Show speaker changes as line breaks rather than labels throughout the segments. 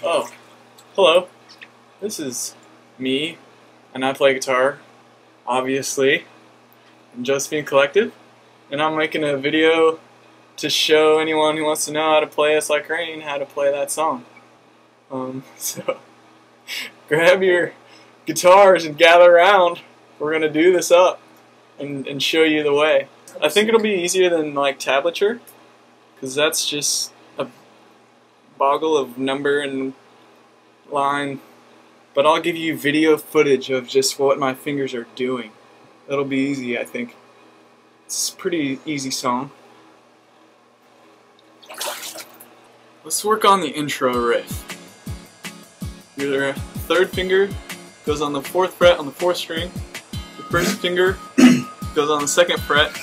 Oh, hello. This is me, and I play guitar, obviously, in Josephine Collective, and I'm making a video to show anyone who wants to know how to play It's Like Rain how to play that song. So grab your guitars and gather around. We're gonna do this up and show you the way. I think it'll be easier than like tablature, because that's just a boggle of number and line, but I'll give you video footage of just what my fingers are doing. That'll be easy, I think. It's a pretty easy song. Let's work on the intro riff. Your third finger goes on the 4th fret on the 4th string. Your first finger goes on the 2nd fret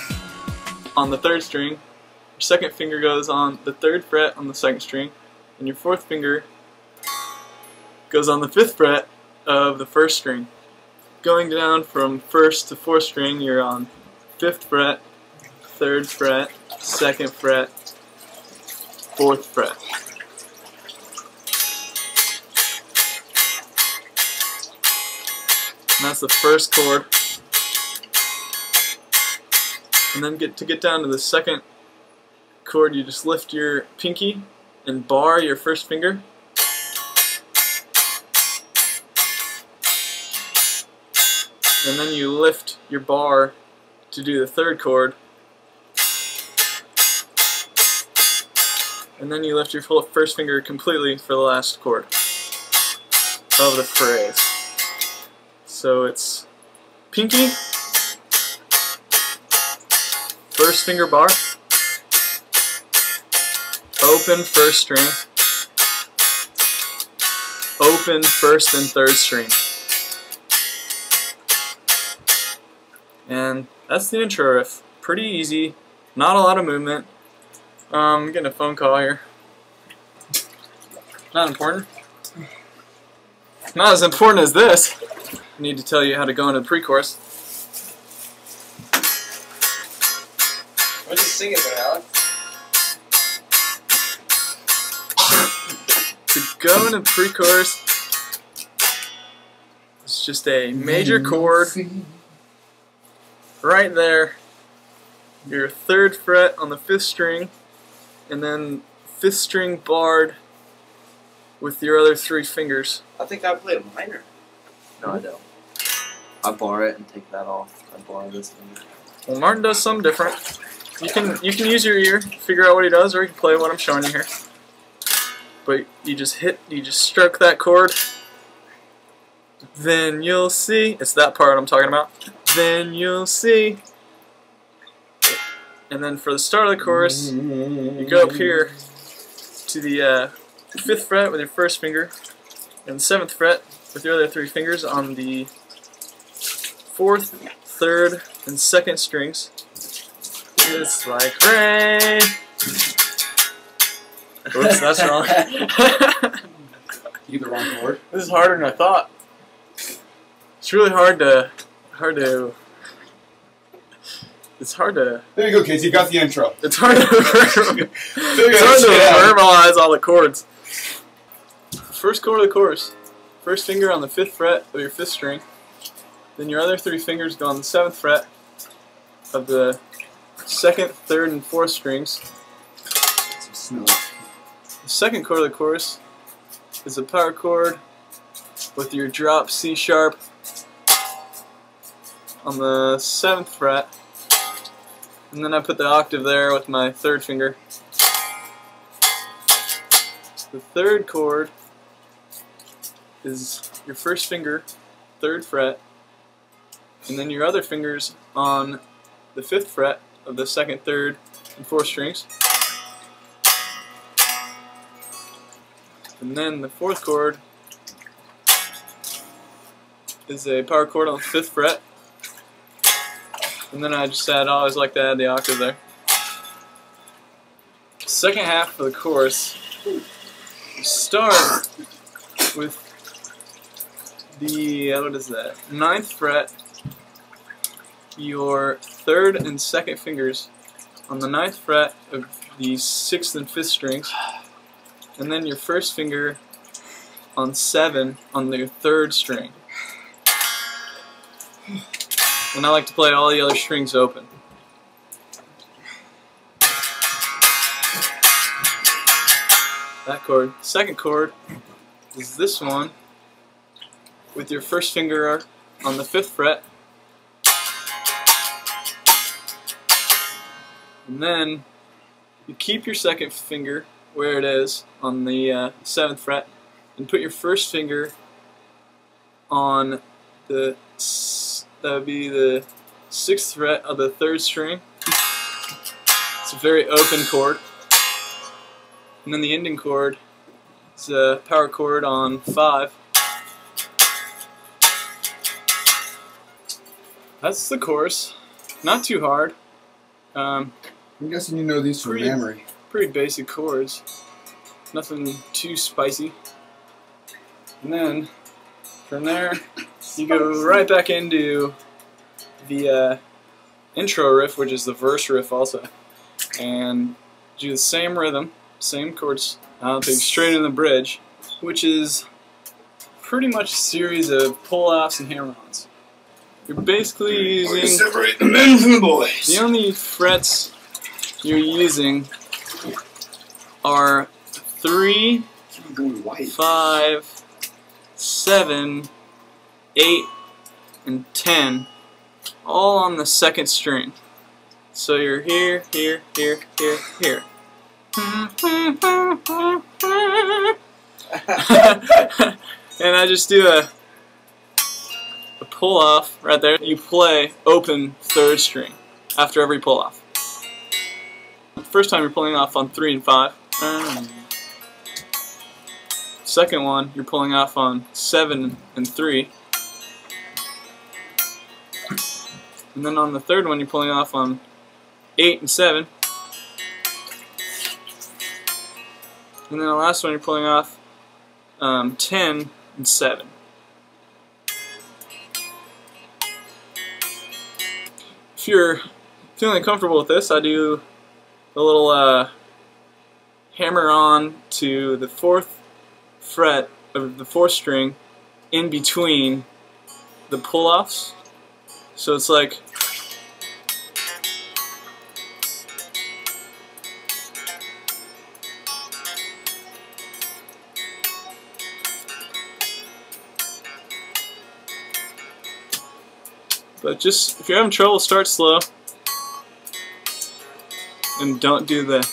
on the 3rd string. Your second finger goes on the 3rd fret on the 2nd string. And your 4th finger goes on the 5th fret of the 1st string. Going down from 1st to 4th string, you're on 5th fret, 3rd fret, 2nd fret, 4th fret. And that's the first chord. And then to get down to the second chord, you just lift your pinky and bar your first finger. And then you lift your bar to do the 3rd chord. And then you lift your first finger completely for the last chord of the phrase. So it's pinky, first finger bar, open 1st string, open 1st and 3rd string. And that's the intro riff. Pretty easy, not a lot of movement. I'm getting a phone call here. Not important. Not as important as this. I need to tell you how to go into the pre-chorus.
Why don't you sing it there, Alex?
To go into the pre-chorus, it's just a major chord. Right there, your 3rd fret on the 5th string, and then 5th string barred with your other 3 fingers.
I think I play a minor. No, I don't. I bar it and take that off. I bar this finger.
Well, Martin does something different. You can use your ear, figure out what he does, or you can play what I'm showing you here. But you just stroke that chord. Then you'll see. It's that part I'm talking about. Then you'll see. And then for the start of the chorus, you go up here to the 5th fret with your first finger, and the 7th fret with your other 3 fingers on the 4th, 3rd, and 2nd strings. It's like rain. Oops, that's wrong.
You the wrong chord.
This is harder than I thought. It's really hard to. It's hard to.
There you go, kids. You got the intro.
It's hard to verbalize all the chords. First chord of the chorus. First finger on the 5th fret of your 5th string. Then your other 3 fingers go on the 7th fret of the 2nd, 3rd, and 4th strings. The second chord of the chorus is a power chord with your drop C sharp on the 7th fret, and then I put the octave there with my 3rd finger. The 3rd chord is your first finger, 3rd fret, and then your other fingers on the 5th fret of the 2nd, 3rd, and 4th strings. And then the 4th chord is a power chord on the 5th fret. And then I just always like to add the octave there. Second half of the chorus, you start with the, what is that, 9th fret, your 3rd and 2nd fingers on the 9th fret of the 6th and 5th strings, and then your first finger on 7 on the 3rd string. And I like to play all the other strings open. That chord. Second chord is this one with your first finger on the 5th fret. And then you keep your second finger where it is on the 7th fret and put your first finger on the, that would be the 6th fret of the 3rd string. It's a very open chord. And then the ending chord is a power chord on 5. That's the chorus. Not too hard.
I'm guessing you know these from memory.
Pretty basic chords. Nothing too spicy. And then from there you go right back into the intro riff, which is the verse riff also, and do the same rhythm, same chords, take straight in the bridge, which is pretty much a series of pull-offs and hammer-ons. You're basically using...
Separate the men from the boys.
The only frets you're using are 3, 5, 7, 8, and 10, all on the 2nd string. So you're here, here, here, here, here. And I just do a pull off right there. You play open 3rd string after every pull off. First time you're pulling off on 3 and 5. Second one you're pulling off on 7 and 3. And then on the 3rd one you're pulling off on 8 and 7. And then the last one you're pulling off 10 and 7. If you're feeling comfortable with this, I do a little hammer on to the 4th fret of the 4th string in between the pull-offs. So it's like but just, if you're having trouble, start slow and don't do the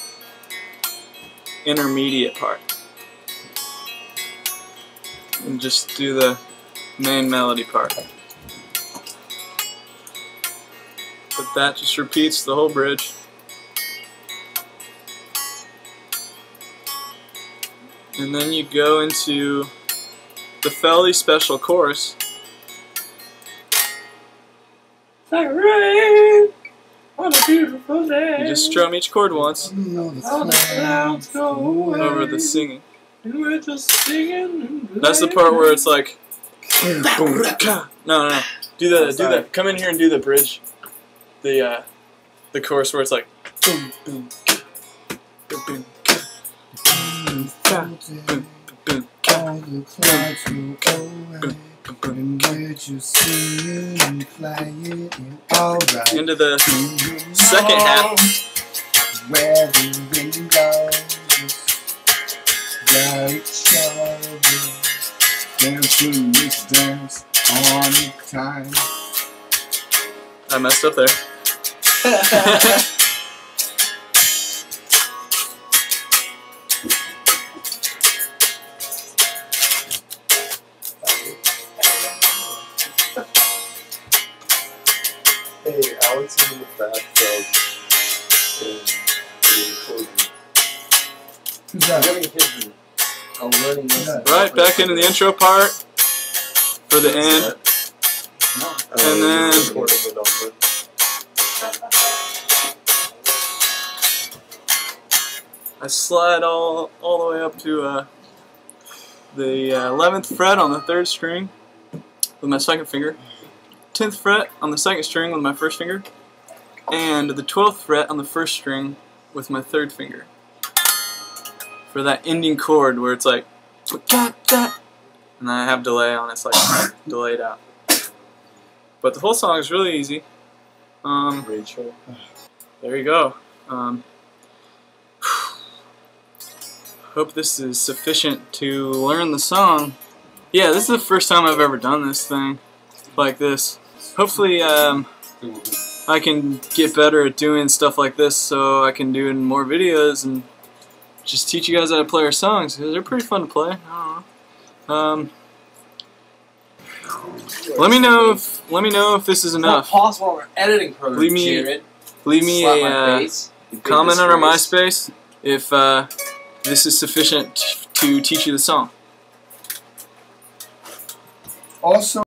intermediate part. And just do the main melody part. But that just repeats the whole bridge. And then you go into the Felly special chorus. Like rain on a beautiful day. You just strum each chord once over the singing. And we're just singing. That's the part where it's like no. Do the come in here and do the bridge. The chorus where it's like boom boom boom boom into the second half.
Where the wind blows, dancing this dance on time.
I messed up there.
Hey, Alex is in the bathtub and recording.
Who's that?
I'm getting hidden. I'm learning this.
Right, back into the intro part for the end. And then
recording it on the
I slide all the way up to the 11th fret on the 3rd string with my 2nd finger, 10th fret on the 2nd string with my 1st finger, and the 12th fret on the 1st string with my 3rd finger. For that ending chord where it's like, we got that and then I have delay on it, it's like delayed out. But the whole song is really easy.
Rachel.
There you go. Hope this is sufficient to learn the song. Yeah, this is the first time I've ever done this thing like this. Hopefully I can get better at doing stuff like this so I can do in more videos and just teach you guys how to play our songs, because they're pretty fun to play. I don't know. Let me know if this is enough.
It's not possible on our editing program,
Leave me
Slap my
a
face. You big
comment on our
disgrace.
MySpace if this is sufficient to teach you the song.
Also.